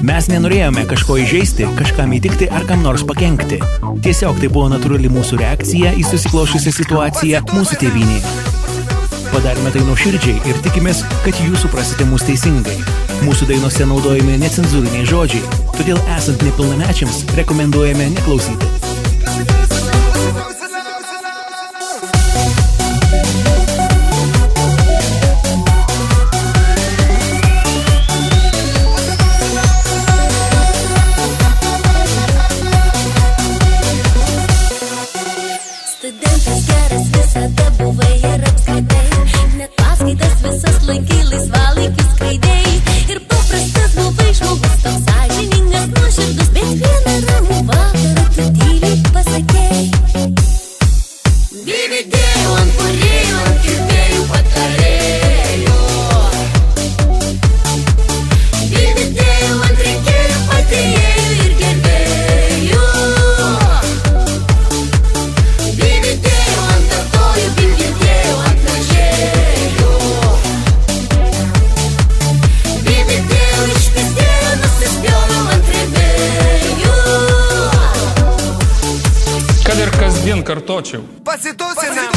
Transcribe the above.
Mes nenorėjome kažko įžeisti, kažkam įtikti ar kam nors pakenkti. Tiesiog tai buvo natūrali mūsų reakcija į susiklošusią situaciją mūsų tėvynėje. Padarėme tai nuoširdžiai ir tikimės, kad jūs suprasite mus teisingai. Mūsų dainose naudojami necenzūriniai žodžiai, todėl esant nepilnamečiams rekomenduojame neklausyti. Studentas geras visada buvai ir apskritai, net paskaitas visas lankai, laisvalaikį skraidėjai. Ir paprastas buvai žmogus, toks sąžiningas, nuoširdus, bet vieną ramų vakarą tu tyliai pasakei. Dividėjau ant kūrėjų, ant kirpėjų patarėjų. Dividėjau ant rinkėjų, padėjėjų ir gerbėjų. Dividėjau ant artojų, bilgirdėjau ant vežėjų. Dividėjau išpistėjau, nusispjovau ant rėmėjų. Kad ir kasdien kartočiau. Pasitūsime.